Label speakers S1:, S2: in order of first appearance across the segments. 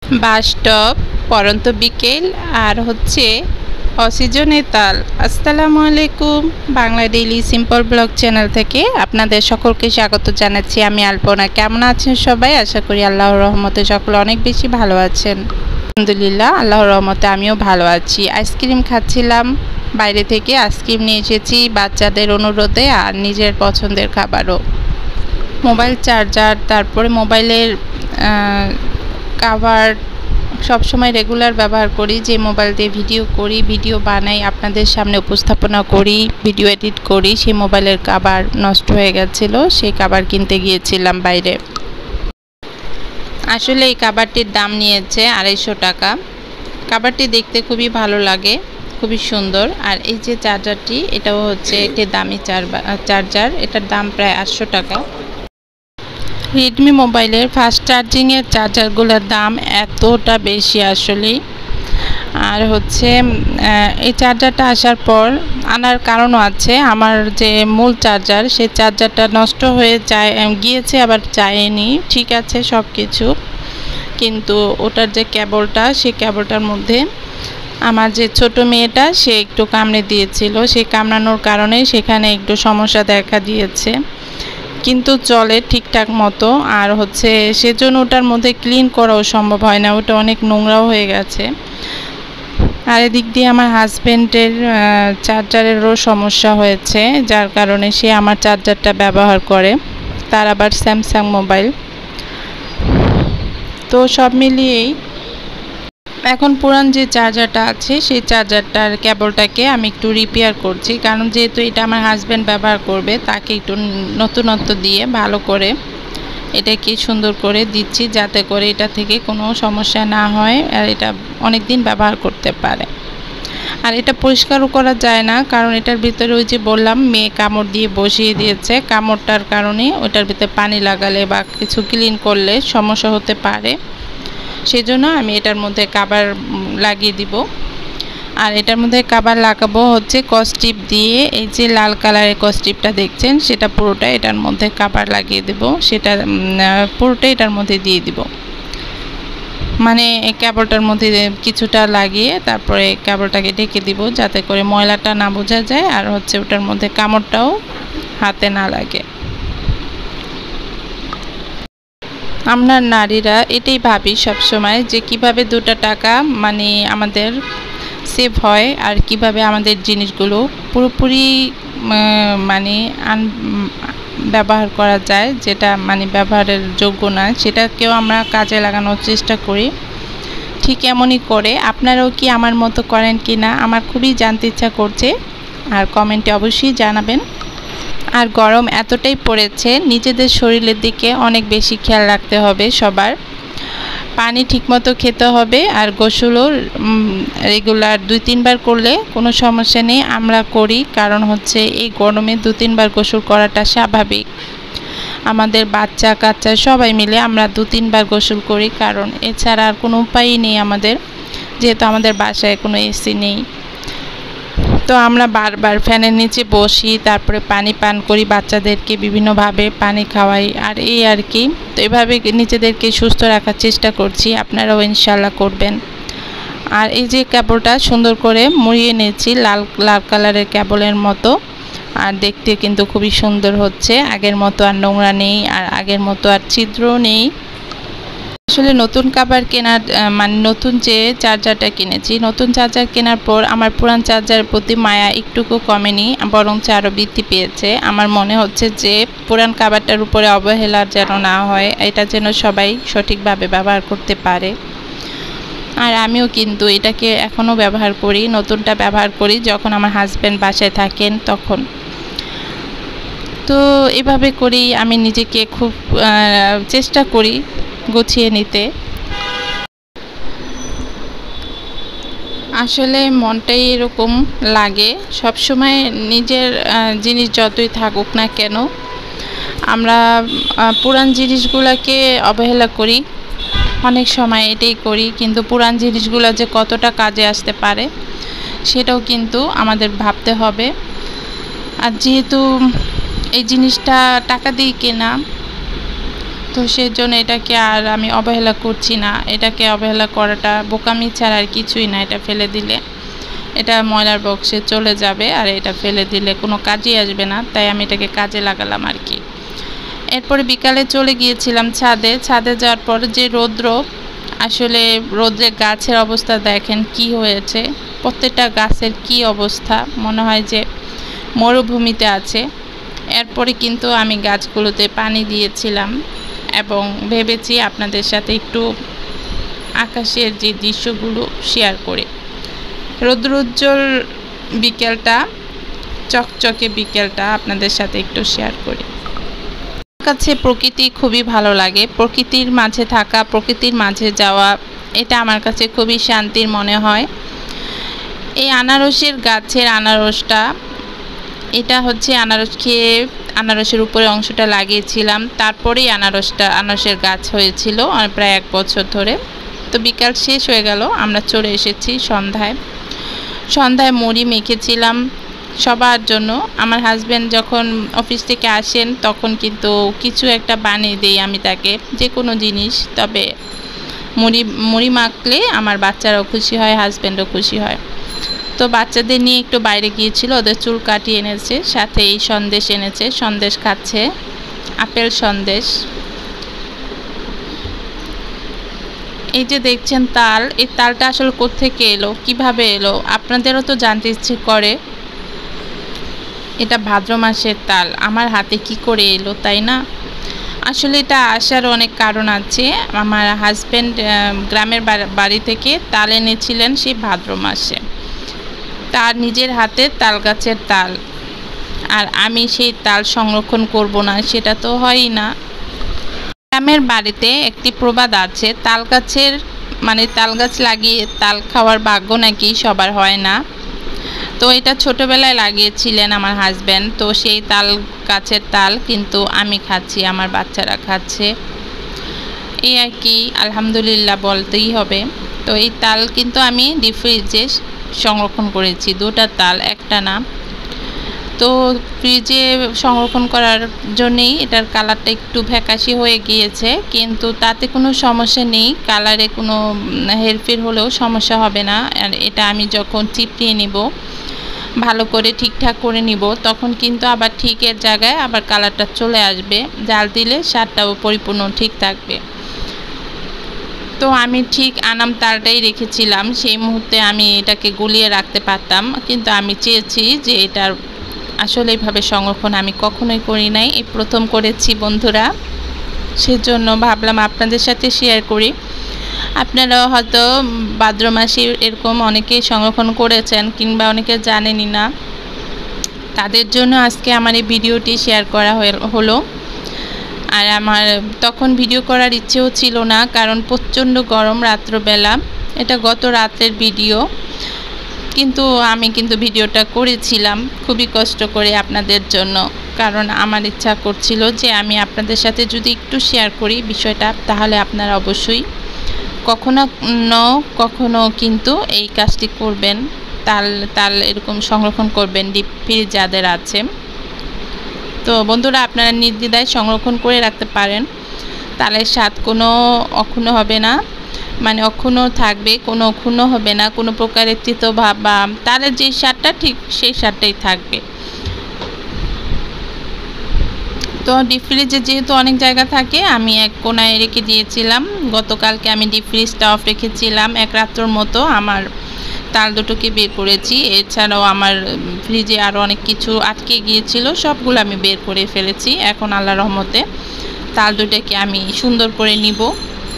S1: Bus stop, পরন্ত বিকেল আর হচ্ছে অসিজনের তাল। আসসালামু আলাইকুম, Bangla daily simple blog channel থেকে আপনাদের সকলকে স্বাগত জানাচ্ছি। আমি আলপনা। কেমন আছেন সবাই? আশা করি আল্লাহর রহমতে সকলে অনেক বেশি ভালো আছেন। আলহামদুলিল্লাহ, আল্লাহর রহমতে আমিও ভালো আছি। আইসক্রিম খাচ্ছিলাম, বাইরে থেকে আইসক্রিম নিয়ে এসেছি বাচ্চাদের অনুরোধে, আর নিজের পছন্দের খাবারও। মোবাইল চার্জার, তারপরে মোবাইলের কাভার সবসময় রেগুলার ব্যবহার করি, যে মোবাইল দিয়ে ভিডিও করি, ভিডিও বানাই, আপনাদের সামনে উপস্থাপনা করি, ভিডিও এডিট করি। সেই মোবাইলের কাভার নষ্ট হয়ে গেছিল, সেই কাভার কিনতে গিয়েছিলাম বাইরে। আসলে এই কাভারটির দাম নিয়েছে 250 টাকা। কাভারটি দেখতে খুবই ভালো লাগে, খুবই সুন্দর। আর এই যে চার্জারটি, এটাও হচ্ছে একটি দামি চার্জার, এটার দাম প্রায় 800 টাকা। রেডমি মোবাইলের ফাস্ট চার্জিংয়ের চার্জারগুলোর দাম এতটা বেশি আসলেই। আর হচ্ছে এই চার্জারটা আসার পর আনার কারণও আছে। আমার যে মূল চার্জার, সেই চার্জারটা নষ্ট হয়ে গিয়েছে, আবার যায়নি, ঠিক আছে সব কিছু, কিন্তু ওটার যে কেবলটা, সেই কেবলটার মধ্যে আমার যে ছোট মেয়েটা, সে একটু কামড়ে দিয়েছিল। সেই কামড়ানোর কারণে সেখানে একটু সমস্যা দেখা দিয়েছে, কিন্তু চলে ঠিকঠাক মতো। আর হচ্ছে সেজন্য ওটার মধ্যে ক্লিন করাও সম্ভব হয় না, ওটা অনেক নোংরাও হয়ে গেছে। আর এদিক দিয়ে আমার হাজব্যান্ডের চার্জারেরও সমস্যা হয়েছে, যার কারণে সে আমার চার্জারটা ব্যবহার করে। তার আবার স্যামসাং মোবাইল। তো সব মিলিয়েই এখন পুরান যে চার্জারটা আছে, সেই চার্জারটার কেবলটাকে আমি একটু রিপেয়ার করছি, কারণ যেহেতু এটা আমার হাজব্যান্ড ব্যবহার করবে, তাকে একটু নতুনত্ব দিয়ে ভালো করে এটাকে সুন্দর করে দিচ্ছি, যাতে করে এটা থেকে কোনো সমস্যা না হয় আর এটা অনেক দিন ব্যবহার করতে পারে। আর এটা পরিষ্কারও করা যায় না, কারণ এটার ভিতরে ওই যে বললাম, মেয়ে কামড় দিয়ে বসিয়ে দিয়েছে। কামড়টার কারণে ওটার ভিতরে পানি লাগালে বা কিছু ক্লিন করলে সমস্যা হতে পারে, সেজন্য আমি এটার মধ্যে কাভার লাগিয়ে দিব। আর এটার মধ্যে কাভার লাগাবো হচ্ছে কস্টিপ দিয়ে। এই যে লাল কালারের কস্টিপটা দেখছেন, সেটা পুরোটা এটার মধ্যে কাভার লাগিয়ে দেব, সেটা পুরোটা এটার মধ্যে দিয়ে দিব। মানে কেবলটার মধ্যে কিছুটা লাগিয়ে তারপরে কেবলটাকে ঢেকে দিব, যাতে করে ময়লাটা না বোঝা যায়, আর হচ্ছে ওটার মধ্যে কামড়টাও হাতে না লাগে। আমরা নারীরা এটাই ভাবি সবসময়, যে কিভাবে 2টা টাকা মানে আমাদের সেভ হয়, আর কিভাবে আমাদের জিনিসগুলো পুরোপুরি মানে ব্যবহার করা যায়, যেটা মানে ব্যবহারের যোগ্য না, সেটাকেও আমরা কাজে লাগানোর চেষ্টা করি। ঠিক এমনই করে আপনারাও কি আমার মতো করেন কি না, আমার খুবই জানতে ইচ্ছা করছে, আর কমেন্টে অবশ্যই জানাবেন। আর গরম এতটাই পড়েছে, নিজেদের শরীরের দিকে অনেক বেশি খেয়াল রাখতে হবে সবার। পানি ঠিকমতো খেতে হবে, আর গোসলও রেগুলার 2-3 বার করলে কোনো সমস্যা নেই। আমরা করি, কারণ হচ্ছে এই গরমে 2-3 বার গোসল করাটা স্বাভাবিক। আমাদের বাচ্চা কাচ্চা সবাই মিলে আমরা 2-3 বার গোসল করি, কারণ এছাড়া আর কোনো উপায়ই নেই আমাদের, যেহেতু আমাদের বাসায় কোনো এসি নেই। তো আমরা বারবার ফ্যানের নিচে বসি, তারপরে পানি পান করি, বাচ্চাদেরকে বিভিন্নভাবে পানি খাওয়াই, আর এই আর কি। তো এভাবে নিজেদেরকে সুস্থ রাখার চেষ্টা করছি, আপনারাও ইনশাল্লাহ করবেন। আর এই যে কেবলটা সুন্দর করে মুড়িয়ে নিয়েছি, লাল লাল কালারের কেবলের মতো, আর দেখতে কিন্তু খুবই সুন্দর হচ্ছে। আগের মতো আর নোংরা নেই, আর আগের মতো আর ছিদ্রও নেই। আসলে নতুন কাভার কেনার মানে নতুন যে চার্জারটা কিনেছি, নতুন চার্জার কেনার পর আমার পুরান চার্জারের প্রতি মায়া একটুকু কমেনি, বরঞ্চ আরও বৃদ্ধি পেয়েছে। আমার মনে হচ্ছে যে পুরান কাভারটার উপরে অবহেলা যেন না হয়, এটা যেন সবাই সঠিকভাবে ব্যবহার করতে পারে। আর আমিও কিন্তু এটাকে এখনও ব্যবহার করি, নতুনটা ব্যবহার করি যখন আমার হাজব্যান্ড বাসায় থাকেন তখন। তো এভাবে করি আমি নিজেকে খুব চেষ্টা করি গুছিয়ে নিতে। আসলে মনটাই এরকম লাগে, সবসময় নিজের জিনিস যতই থাকুক না কেন, আমরা পুরান জিনিসগুলোকে অবহেলা করি, অনেক সময় এটাই করি, কিন্তু পুরান জিনিসগুলো যে কতটা কাজে আসতে পারে সেটাও কিন্তু আমাদের ভাবতে হবে। আর যেহেতু এই জিনিসটা টাকা দিয়ে কেনা, তো সেজন্য এটাকে আর আমি অবহেলা করছি না। এটাকে অবহেলা করাটা বোকামি ছাড়া আর কিছুই না। এটা ফেলে দিলে এটা ময়লার বক্সে চলে যাবে, আর এটা ফেলে দিলে কোনো কাজেই আসবে না। তাই আমি এটাকে কাজে লাগালাম আর কি। এরপরে বিকালে চলে গিয়েছিলাম ছাদে। ছাদে যাওয়ার পর যে রৌদ্র, আসলে রৌদ্রে গাছের অবস্থা দেখেন কি হয়েছে। প্রত্যেকটা গাছের কি অবস্থা, মনে হয় যে মরুভূমিতে আছে। এরপরে কিন্তু আমি গাছগুলোতে পানি দিয়েছিলাম এবং ভেবেছি আপনাদের সাথে একটু আকাশের যে দৃশ্যগুলো শেয়ার করে। রৌদ্রোজ্জ্বল বিকেলটা, চকচকে বিকেলটা আপনাদের সাথে একটু শেয়ার করি। আমার কাছে প্রকৃতি খুবই ভালো লাগে। প্রকৃতির মাঝে থাকা, প্রকৃতির মাঝে যাওয়া, এটা আমার কাছে খুবই শান্তির মনে হয়। এই আনারসের গাছের আনারসটা, এটা হচ্ছে আনারস খেয়ে আনারসের উপরে অংশটা লাগিয়েছিলাম, তারপরেই আনারসের গাছ হয়েছিল প্রায় 1 বছর ধরে। তো বিকাল শেষ হয়ে গেল, আমরা চলে এসেছি সন্ধ্যায় মুড়ি মেখেছিলাম সবার জন্য। আমার হাজব্যান্ড যখন অফিস থেকে আসেন তখন কিন্তু কিছু একটা বানিয়ে দিই আমি তাকে, যে কোনো জিনিস। তবে মুড়ি মাখলে আমার বাচ্চারাও খুশি হয়, হাজব্যান্ডও খুশি হয়। তো বাচ্চাদের নিয়ে একটু বাইরে গিয়েছিল, ওদের চুল কাটিয়ে এনেছে, সাথে এই সন্দেশ এনেছে, সন্দেশ খাচ্ছে, আপেল সন্দেশ। এই যে দেখছেন তাল, এই তালটা আসলে কোত্থেকে এলো, কিভাবে এলো, আপনাদেরও তো জানতে ইচ্ছে করে। এটা ভাদ্র মাসের তাল, আমার হাতে কি করে এলো, তাই না? আসলে এটা আসার অনেক কারণ আছে। আমার হাজব্যান্ড গ্রামের বাড়ি থেকে তাল এনেছিলেন সেই ভাদ্র মাসে, তার নিজের হাতে তাল গাছের তাল। আর আমি সেই তাল সংরক্ষণ করব না, সেটা তো হয়ই না। গ্রামের বাড়িতে একটি প্রবাদ আছে, তাল গাছ লাগিয়ে তাল খাওয়ার ভাগ্য নাকি সবার হয় না। তো এটা ছোটবেলায় লাগিয়েছিলেন আমার হাজব্যান্ড। তো সেই তাল গাছের তাল কিন্তু আমি খাচ্ছি, আমার বাচ্চারা খাচ্ছে, এই আর কি, আলহামদুলিল্লাহ বলতেই হবে। তো এই তাল কিন্তু আমি ডিপ ফ্রিজে সংরক্ষণ করেছি, 2টা তাল, একটা না। তো ফ্রিজে সংরক্ষণ করার জন্যেই এটার কালারটা একটু ফ্যাকাশে হয়ে গিয়েছে, কিন্তু তাতে কোনো সমস্যা নেই, কালারে কোনো হেরফের হলেও সমস্যা হবে না। আর এটা আমি যখন চিপড়িয়ে নিব, ভালো করে ঠিকঠাক করে নিব, তখন কিন্তু আবার ঠিকের জায়গায় আবার কালারটা চলে আসবে, জাল দিলে স্বাদটাও পরিপূর্ণ ঠিক থাকবে। তো আমি ঠিক আনাম তালটাই রেখেছিলাম, সেই মুহূর্তে আমি এটাকে গুলিয়ে রাখতে পারতাম, কিন্তু আমি চেয়েছি যে এটার আসলে এইভাবে সংরক্ষণ আমি কখনোই করি নাই, এই প্রথম করেছি বন্ধুরা। সেজন্য ভাবলাম আপনাদের সাথে শেয়ার করি। আপনারাও হয়তো ভাদ্র মাসে এরকম অনেকেই সংরক্ষণ করেছেন, কিংবা অনেকে জানেনই না, তাদের জন্য আজকে আমার এই ভিডিওটি শেয়ার করা হলো। আর আমার তখন ভিডিও করার ইচ্ছেও ছিল না, কারণ প্রচণ্ড গরম রাত্রবেলা। এটা গত রাতের ভিডিও, কিন্তু আমি ভিডিওটা করেছিলাম খুবই কষ্ট করে আপনাদের জন্য, কারণ আমার ইচ্ছা করছিল যে আমি আপনাদের সাথে যদি একটু শেয়ার করি বিষয়টা, তাহলে আপনারা অবশ্যই কখনো কিন্তু এই কাজটি করবেন, তাল এরকম সংরক্ষণ করবেন ডিপ ফ্রিজ যাদের আছে। তো বন্ধুরা, আপনারা নির্দ্বিধায় সংরক্ষণ করে রাখতে পারেন, তালের স্বাদ কোনো অক্ষুণ্ণ হবে না, মানে অক্ষুণ্ণ থাকবে, কোনো অক্ষুণ্ণ হবে না, কোনো প্রকারের তিতভাব বা তালের যে স্বাদটা ঠিক সেই স্বাদটাই থাকবে। তো ডিপ ফ্রিজে যেহেতু অনেক জায়গা থাকে, আমি এক কোনায় রেখে দিয়েছিলাম। গতকালকে আমি ডিপ ফ্রিজটা অফ রেখেছিলাম, 1 রাত্রের মতো আমার তাল দুটোকে বের করেছি। এছাড়াও আমার ফ্রিজে আরও অনেক কিছু আটকে গিয়েছিল, সবগুলো আমি বের করে ফেলেছি। এখন আল্লাহর রহমতে তাল দুটোকে আমি সুন্দর করে নিব।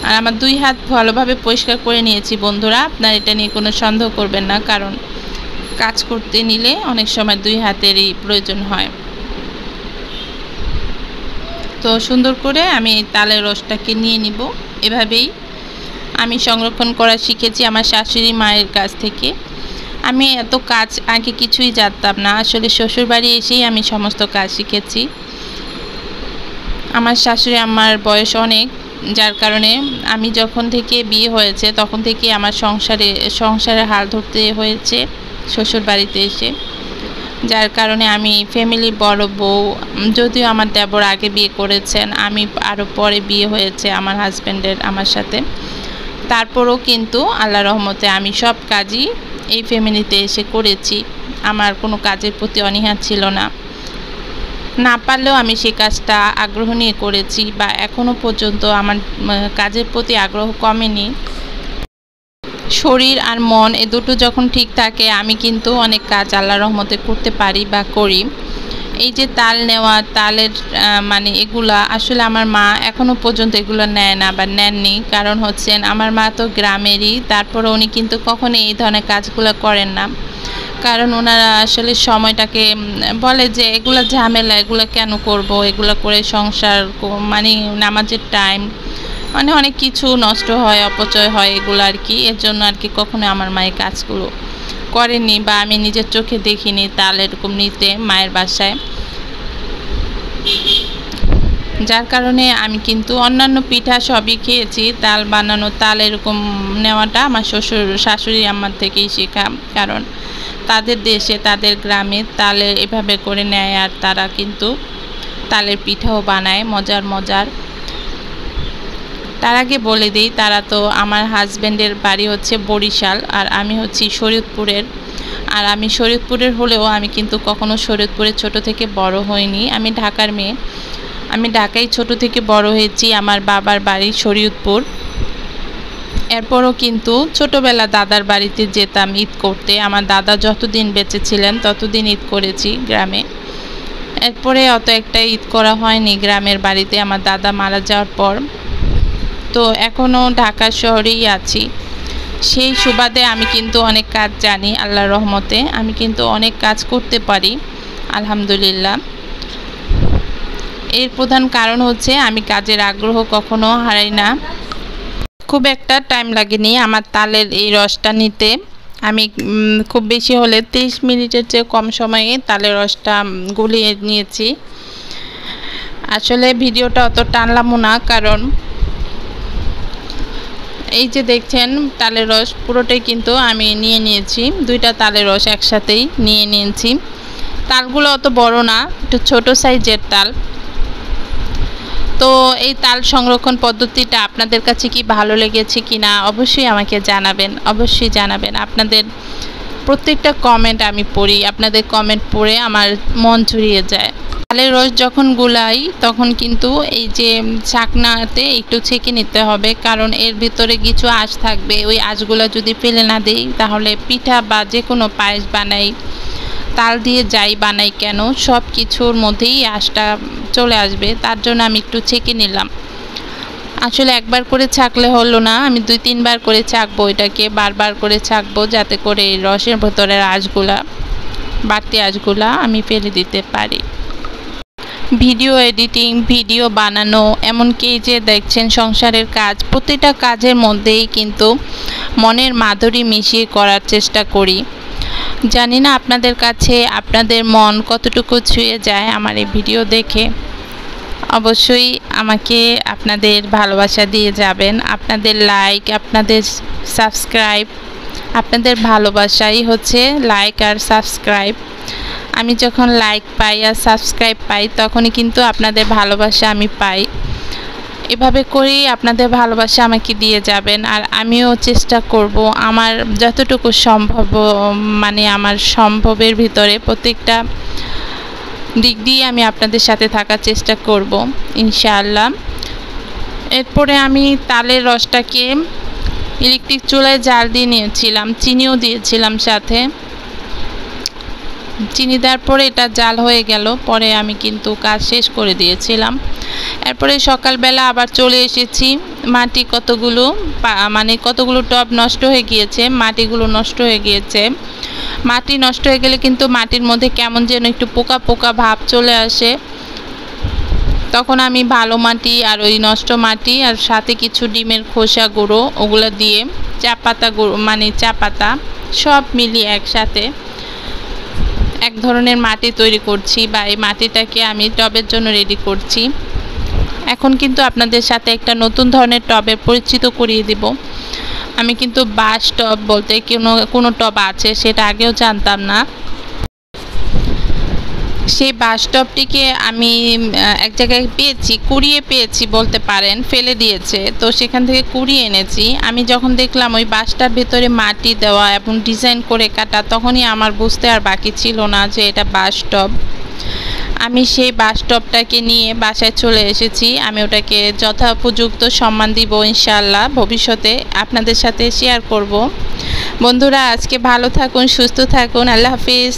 S1: আর আমার 2 হাত ভালোভাবে পরিষ্কার করে নিয়েছি বন্ধুরা, আপনার এটা নিয়ে কোনো সন্দেহ করবেন না, কারণ কাজ করতে নিলে অনেক সময় 2 হাতেরই প্রয়োজন হয়। তো সুন্দর করে আমি তালের রসটাকে নিয়ে নিব। এভাবেই আমি সংরক্ষণ করা শিখেছি আমার শাশুড়ি মায়ের কাছ থেকে। আমি এত কাজ আগে কিছুই জানতাম না, আসলে শ্বশুরবাড়ি এসেই আমি সমস্ত কাজ শিখেছি। আমার শাশুড়ি আমার বয়স অনেক, যার কারণে আমি যখন থেকে বিয়ে হয়েছে তখন থেকে আমার সংসারে হাল ধরতে হয়েছে শ্বশুরবাড়িতে এসে। যার কারণে আমি ফ্যামিলি বড় বউ, যদিও আমার দেবর আগে বিয়ে করেছেন, আমি আরও পরে বিয়ে হয়েছে আমার হাজব্যান্ডের আমার সাথে, তারপরও কিন্তু আল্লাহ রহমতে আমি সব কাজই এই ফ্যামিলিতে এসে করেছি। আমার কোনো কাজের প্রতি অনীহা ছিল না, না পারলেও আমি সেই কাজটা আগ্রহ নিয়ে করেছি, বা এখনও পর্যন্ত আমার কাজের প্রতি আগ্রহ কমেনি। শরীর আর মন এ দুটো যখন ঠিক থাকে আমি কিন্তু অনেক কাজ আল্লাহর রহমতে করতে পারি বা করি। এই যে তাল নেওয়া, তালের মানে এগুলা আসলে আমার মা এখনও পর্যন্ত এগুলো নেয় না বা নেননি। কারণ হচ্ছেন আমার মা তো গ্রামেরই, তারপরে উনি কিন্তু কখনো এই ধরনের কাজগুলো করেন না। কারণ ওনারা আসলে সময়টাকে বলে যে এগুলো ঝামেলা, এগুলো কেন করব, এগুলো করে সংসার মানে নামাজের টাইম মানে অনেক কিছু নষ্ট হয়, অপচয় হয় এগুলো আর কি। এর জন্য আর কি কখনো আমার মায়ের কাজগুলো করেনি বা আমি নিজের চোখে দেখিনি তাল এরকম নিতে মায়ের বাসায়। যার কারণে আমি কিন্তু অন্যান্য পিঠা সবই খেয়েছি, তাল বানানো, তাল এরকম নেওয়াটা আমার শ্বশুর শাশুড়ি আমার থেকেই শেখা। কারণ তাদের দেশে তাদের গ্রামে তালে এভাবে করে নেয়, আর তারা কিন্তু তালের পিঠাও বানায় মজার মজার। তার আগে বলে দিই, তারা তো আমার হাজব্যান্ডের বাড়ি হচ্ছে বরিশাল আর আমি হচ্ছি শরীয়তপুরের। আর আমি শরীয়তপুরের হলেও আমি কিন্তু কখনো শরীয়তপুরে ছোট থেকে বড় হইনি, আমি ঢাকার মেয়ে। আমি ঢাকায় ছোট থেকে বড় হয়েছি, আমার বাবার বাড়ি শরীয়তপুর। এরপরও কিন্তু ছোটোবেলা দাদার বাড়িতে যেতাম ঈদ করতে, আমার দাদা যতদিন বেঁচে ছিলেন ততদিন ঈদ করেছি গ্রামে। এরপরে অত একটা ঈদ করা হয়নি গ্রামের বাড়িতে আমার দাদা মারা যাওয়ার পর। তো এখনও ঢাকা শহরেই আছি। সেই সুবাদে আমি কিন্তু অনেক কাজ জানি আল্লাহর রহমতে, আমি কিন্তু অনেক কাজ করতে পারি আলহামদুলিল্লাহ। এর প্রধান কারণ হচ্ছে আমি কাজের আগ্রহ কখনো হারাই না। খুব একটা টাইম লাগেনি আমার তালের এই রসটা নিতে। আমি খুব বেশি হলে 30 মিনিটের চেয়ে কম সময়ে তালের রসটা গুলিয়ে নিয়েছি। আসলে ভিডিওটা অত টানলামও না, কারণ এই যে দেখছেন তালের রস পুরোটাই কিন্তু আমি নিয়ে নিয়েছি, 2টা তালের রস একসাথেই নিয়ে নিয়েছি। তালগুলো অত বড় না, একটু ছোট সাইজের তাল। তো এই তাল সংরক্ষণ পদ্ধতিটা আপনাদের কাছে কি ভালো লেগেছে কিনা অবশ্যই আমাকে জানাবেন, অবশ্যই জানাবেন। আপনাদের প্রত্যেকটা কমেন্ট আমি পড়ি, আপনাদের কমেন্ট পড়ে আমার মন জুড়িয়ে যায়। তালের রস যখন গুলাই তখন কিন্তু এই যে ছাকনাতে একটু ছেঁকে নিতে হবে, কারণ এর ভিতরে কিছু আঁশ থাকবে। ওই আঁশগুলো যদি ফেলে না দিই তাহলে পিঠা বা যে কোনো পায়েস বানাই, তাল দিয়ে যাই বানাই কেন, সব কিছুর মধ্যেই আঁশটা চলে আসবে। তার জন্য আমি একটু ছেঁকে নিলাম। আসলে একবার করে ছাকলে হলো না, আমি 2-3 বার করে ছাকবো, এটাকে বারবার করে ছাকবো, যাতে করে এই রসের ভেতরের আঁশগুলা, বাড়তি আঁশগুলা আমি ফেলে দিতে পারি। ভিডিও এডিটিং, ভিডিও বানানো, এমনকি যে দেখছেন সংসারের কাজ, প্রতিটা কাজের মধ্যেই কিন্তু মনের মাধুরী মিশিয়ে করার চেষ্টা করি। জানি না আপনাদের কাছে আপনাদের মন কতটুকু ছুঁয়ে যায় আমার এই ভিডিও দেখে। অবশ্যই আমাকে আপনাদের ভালোবাসা দিয়ে যাবেন, আপনাদের লাইক, আপনাদের সাবস্ক্রাইব, আপনাদের ভালোবাসাই হচ্ছে লাইক আর সাবস্ক্রাইব। আমি যখন লাইক পাই আর সাবস্ক্রাইব পাই তখনই কিন্তু আপনাদের ভালোবাসা আমি পাই। এভাবে করেই আপনাদের ভালোবাসা আমাকে দিয়ে যাবেন, আর আমিও চেষ্টা করব আমার যতটুকু সম্ভব, মানে আমার সম্ভবের ভিতরে প্রত্যেকটা দিক দিয়ে আমি আপনাদের সাথে থাকার চেষ্টা করব ইনশাআল্লাহ। এরপরে আমি তালের রসটাকে ইলেকট্রিক চুলায় জাল দিয়ে নিয়েছিলাম, চিনিও দিয়েছিলাম সাথে। চিনি দেওয়ার পরে এটা জাল হয়ে গেল, পরে আমি কিন্তু কাজ শেষ করে দিয়েছিলাম। এরপরে সকালবেলা আবার চলে এসেছি। মাটি কতগুলো টব নষ্ট হয়ে গিয়েছে, মাটিগুলো নষ্ট হয়ে গিয়েছে। মাটি নষ্ট হয়ে গেলে কিন্তু মাটির মধ্যে কেমন যেন একটু পোকা পোকা ভাব চলে আসে। তখন আমি ভালো মাটি আর ওই নষ্ট মাটি আর সাথে কিছু ডিমের খোসা গুঁড়ো ওগুলো দিয়ে চা পাতা গুঁড়ো, মানে চা পাতা সব মিলিয়ে একসাথে এক ধরনের মাটি তৈরি করছি, বা এই মাটিটাকে আমি টবের জন্য রেডি করছি। এখন কিন্তু আপনাদের সাথে একটা নতুন ধরনের টবের পরিচিত করিয়ে দিব। আমি কিন্তু বাঁশ টব বলতে কোনো টব আছে সেটা আগেও জানতাম না। সেই বাসটবটিকে আমি এক জায়গায় পেয়েছি, কুড়িয়ে পেয়েছি বলতে পারেন, ফেলে দিয়েছে, তো সেখান থেকে কুড়িয়ে এনেছি। আমি যখন দেখলাম ওই বাসটার ভেতরে মাটি দেওয়া এবং ডিজাইন করে কাটা, তখনই আমার বুঝতে আর বাকি ছিল না যে এটা বাসটব। আমি সেই বাসটবটাকে নিয়ে বাসায় চলে এসেছি। আমি ওটাকে যথোপযুক্ত সম্মান দিব ইনশাআল্লাহ, ভবিষ্যতে আপনাদের সাথে শেয়ার করব। বন্ধুরা, আজকে ভালো থাকুন, সুস্থ থাকুন, আল্লাহ হাফিজ।